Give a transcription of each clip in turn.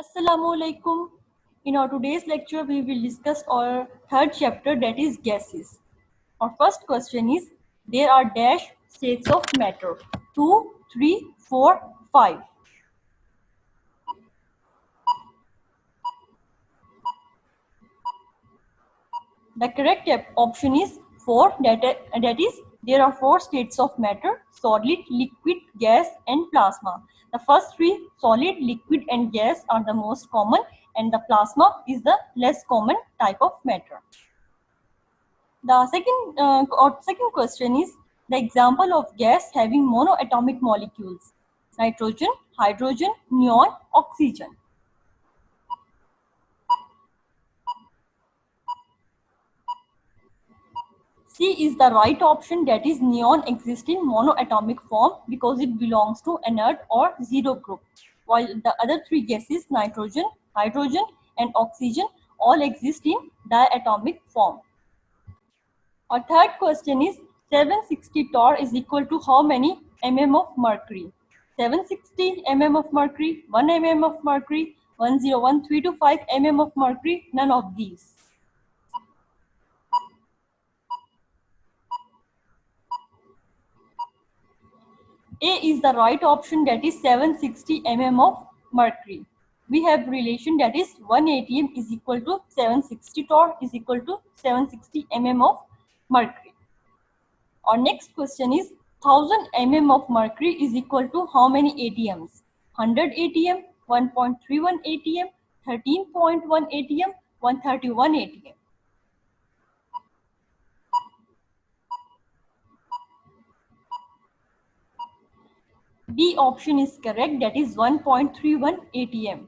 Assalamu alaikum. In our today's lecture, we will discuss our third chapter, that is gases. Our first question is, there are dash states of matter: 2, 3, 4, 5. The correct option is 4. That is, there are 4 states of matter: solid, liquid, gas, and plasma. The first three, solid, liquid, and gas, are the most common, and the plasma is the less common type of matter. The second question is the example of gas having monoatomic molecules: nitrogen, hydrogen, neon, oxygen. C is the right option, that is neon exists in monoatomic form because it belongs to inert or zero group, while the other three gases, nitrogen, hydrogen, and oxygen, all exist in diatomic form. Our third question is, 760 torr is equal to how many mm of mercury? 760 mm of mercury, 1 mm of mercury, 101,325 mm of mercury, none of these. A is the right option, that is 760 mm of mercury. We have relation, that is 1 atm is equal to 760 torr is equal to 760 mm of mercury. Our next question is, 1000 mm of mercury is equal to how many atms? 100 atm, 1.31 atm, 13.1 atm, 131 atm. D option is correct, that is 1.31 atm.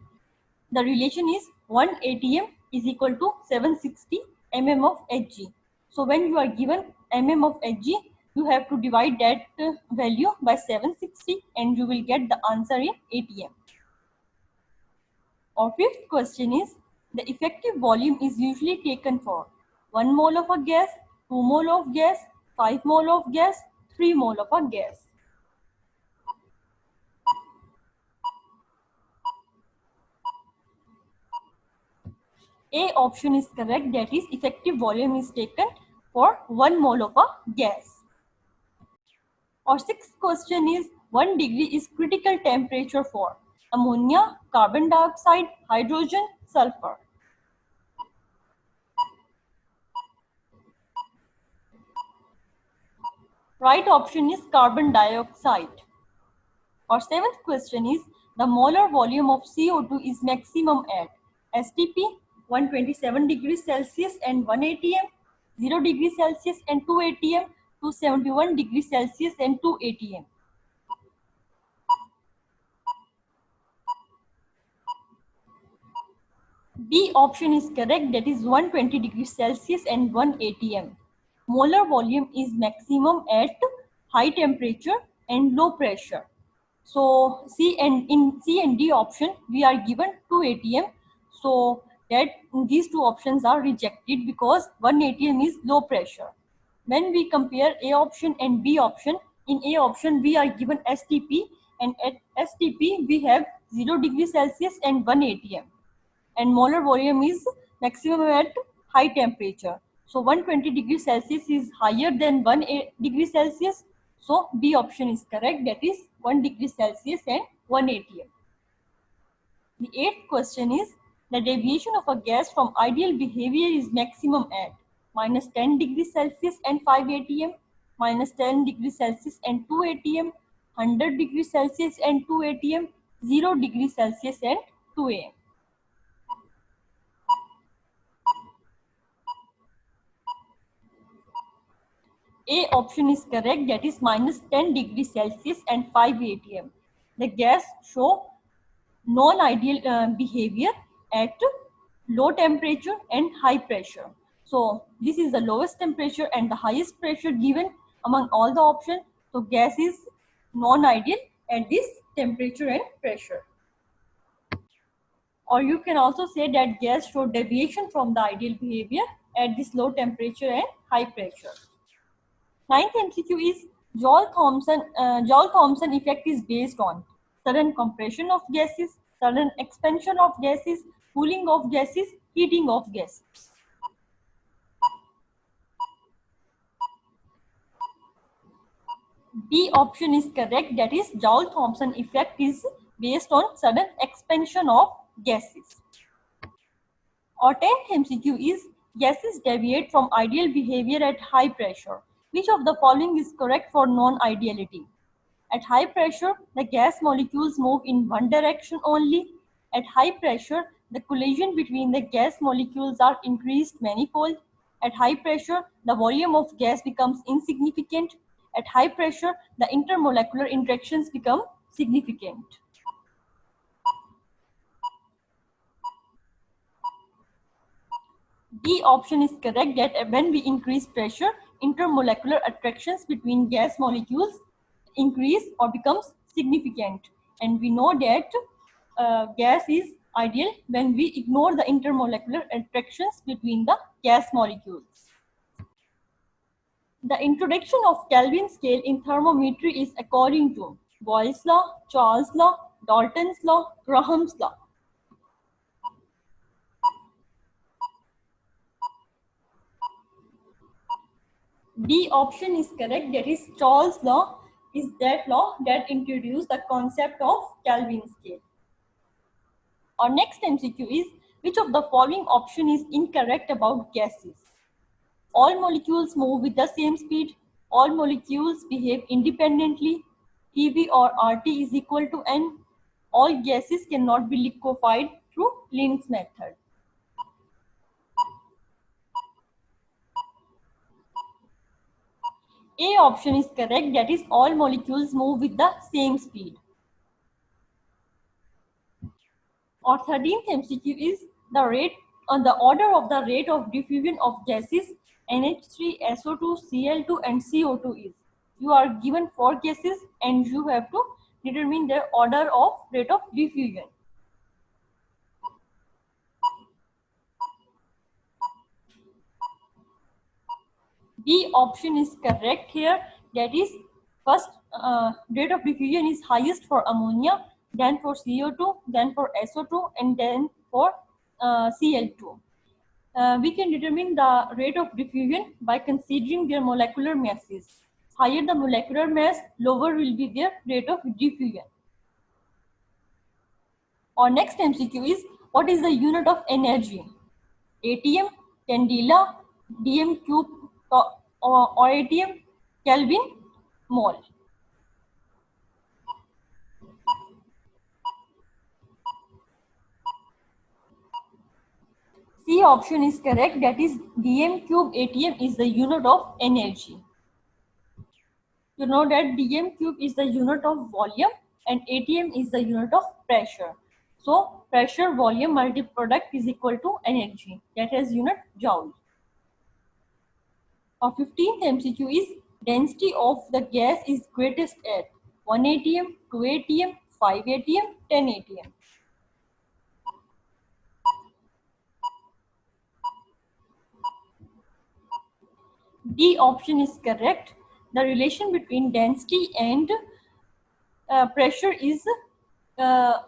The relation is 1 atm is equal to 760 mm of Hg. So when you are given mm of Hg, you have to divide that value by 760 and you will get the answer in atm. Our fifth question is, the effective volume is usually taken for 1 mole of a gas, 2 mole of gas, 5 mole of gas, 3 mole of a gas. A option is correct, that is effective volume is taken for 1 mole of a gas. Our sixth question is, 1 degree is critical temperature for ammonia, carbon dioxide, hydrogen, sulfur. Right option is carbon dioxide. Our seventh question is, the molar volume of CO2 is maximum at STP 127 degrees Celsius and 1 atm, 0 degrees Celsius and 2 atm, 271 degrees Celsius and 2 atm. B option is correct, that is 120 degrees Celsius and 1 atm. Molar volume is maximum at high temperature and low pressure. So in C and D option we are given 2 atm. So that these two options are rejected because 1 atm is low pressure. When we compare A option and B option, in A option we are given STP, and at STP we have 0 degrees Celsius and 1 atm, and molar volume is maximum at high temperature. So 120 degrees Celsius is higher than 1 degree Celsius. So B option is correct, that is 1 degree Celsius and 1 atm. The eighth question is, the deviation of a gas from ideal behavior is maximum at minus 10 degrees Celsius and 5 atm, minus 10 degrees Celsius and 2 atm, 100 degrees Celsius and 2 atm, 0 degrees Celsius and 2 am. A option is correct, that is minus 10 degrees Celsius and 5 atm. The gas show non-ideal behavior at low temperature and high pressure. So this is the lowest temperature and the highest pressure given among all the options. So gas is non-ideal at this temperature and pressure. Or you can also say that gas show deviation from the ideal behavior at this low temperature and high pressure. Ninth MCQ is, Joule-Thomson effect is based on sudden compression of gases, sudden expansion of gases, cooling of gases, heating of gases. B option is correct. That is Joule-Thomson effect is based on sudden expansion of gases. Our 10th MCQ is gases deviate from ideal behavior at high pressure. Which of the following is correct for non-ideality? At high pressure, the gas molecules move in one direction only. At high pressure, the collision between the gas molecules are increased manifold. At high pressure, the volume of gas becomes insignificant. At high pressure, the intermolecular interactions become significant. D option is correct, that when we increase pressure, intermolecular attractions between gas molecules increase or becomes significant. And we know that gas is ideal when we ignore the intermolecular attractions between the gas molecules. The introduction of Kelvin scale in thermometry is according to Boyle's law, Charles' law, Dalton's law, Graham's law. D option is correct. That is Charles' law is that law that introduced the concept of Kelvin scale. Our next MCQ is which of the following option is incorrect about gases? All molecules move with the same speed. All molecules behave independently. PV or RT is equal to N. All gases cannot be liquefied through Lind's method. A option is correct. That is all molecules move with the same speed. Our 13th MCQ is the rate on the order of the rate of diffusion of gases NH3, SO2, Cl2 and CO2 is. You are given 4 gases and you have to determine their order of rate of diffusion. B option is correct here. That is first rate of diffusion is highest for ammonia, then for CO2, then for SO2 and then for Cl2. We can determine the rate of diffusion by considering their molecular masses. Higher the molecular mass, lower will be their rate of diffusion. Our next MCQ is what is the unit of energy? ATM, candela, dm cube or ATM, Kelvin, mole. C option is correct. That is dm cube ATM is the unit of energy. You know that dm cube is the unit of volume and ATM is the unit of pressure. So pressure volume multi-product is equal to energy. That has unit joule. Our 15th MCQ is density of the gas is greatest at 1 atm, 2 atm, 5 atm, 10 atm. D option is correct. The relation between density and pressure is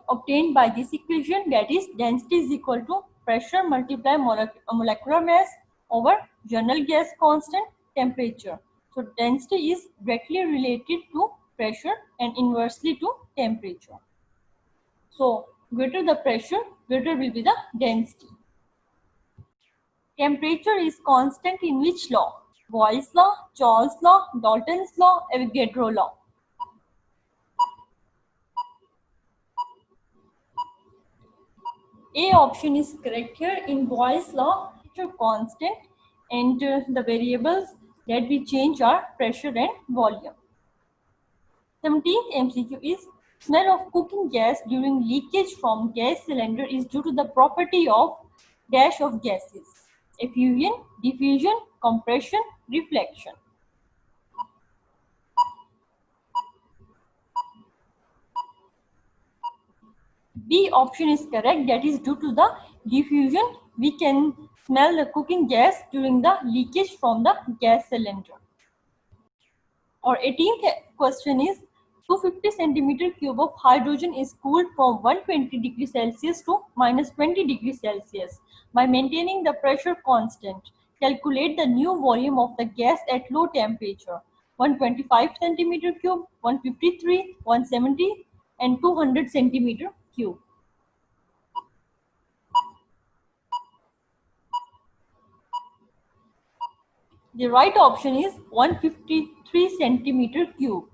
obtained by this equation, that is density is equal to pressure multiply molecular mass over general gas constant temperature. So density is directly related to pressure and inversely to temperature. So greater the pressure, greater will be the density. Temperature is constant in which law? Boyle's law, Charles' law, Dalton's law, Avogadro law. A option is correct here. In Boyle's law, temperature constant and the variables that we change are pressure and volume. 17th MCQ is smell of cooking gas during leakage from gas cylinder is due to the property of dash of gases: effusion, diffusion, compression, reflection. B option is correct. That is due to the diffusion. We can smell the cooking gas during the leakage from the gas cylinder. Our 18th question is 250 centimeter cube of hydrogen is cooled from 120 degrees Celsius to minus 20 degrees Celsius by maintaining the pressure constant. Calculate the new volume of the gas at low temperature. 125 centimeter cube, 153, 170 and 200 centimeter cube. The right option is 153 centimeter cube.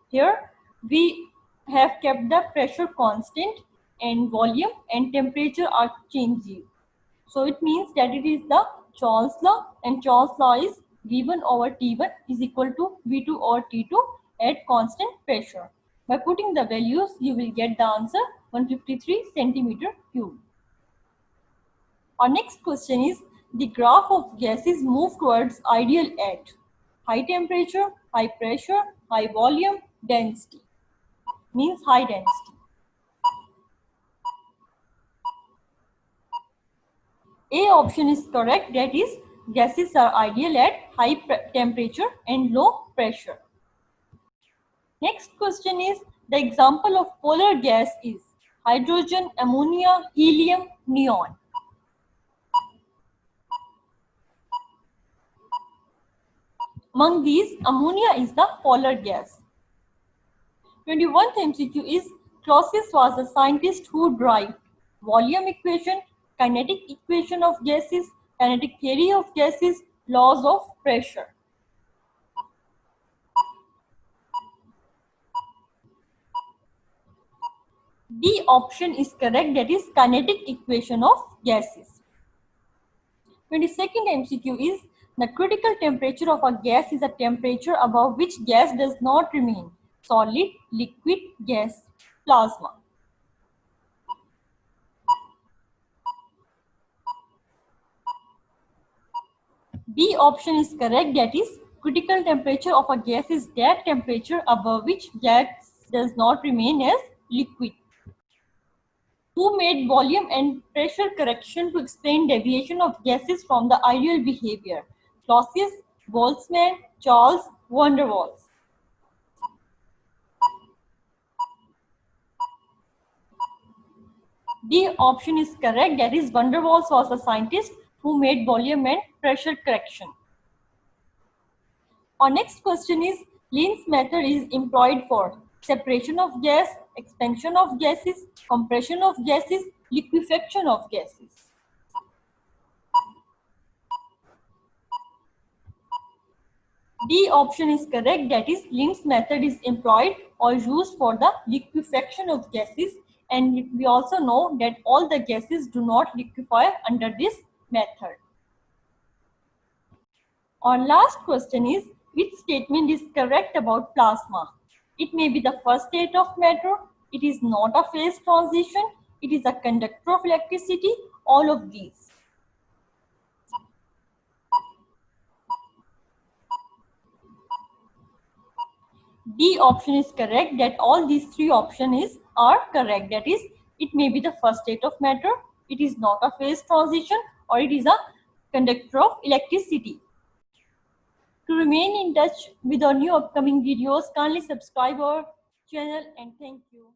Here we have kept the pressure constant and volume and temperature are changing. So it means that it is the Charles law, and Charles law is V1 over T1 is equal to V2 over T2 at constant pressure. By putting the values, you will get the answer 153 centimeter cube. Our next question is, the graph of gases move towards ideal at high temperature, high pressure, high volume, density. Means high density. A option is correct, that is gases are ideal at high temperature and low pressure. Next question is, the example of polar gas is hydrogen, ammonia, helium, neon. Among these, ammonia is the polar gas. 21th MCQ is, Clausius was a scientist who derived volume equation, kinetic equation of gases, kinetic theory of gases, laws of pressure. D option is correct, that is kinetic equation of gases. 22nd MCQ is, the critical temperature of a gas is a temperature above which gas does not remain solid, liquid, gas, plasma. B option is correct, that is critical temperature of a gas is that temperature above which gas does not remain as liquid. Who made volume and pressure correction to explain deviation of gases from the ideal behavior? Clausius, Boltzmann, Charles, van der Waals. D option is correct, that is van der Waals was a scientist who made volume and pressure correction. Our next question is, Lenz's method is employed for separation of gas, expansion of gases, compression of gases, liquefaction of gases. D option is correct, that is Lenz's method is employed or used for the liquefaction of gases, and we also know that all the gases do not liquefy under this method. Our last question is, which statement is correct about plasma? It may be the first state of matter, it is not a phase transition, it is a conductor of electricity, all of these. D option is correct, that all these three options are correct. That is, it may be the first state of matter, it is not a phase transition, or it is a conductor of electricity. To remain in touch with our new upcoming videos, kindly subscribe our channel and thank you.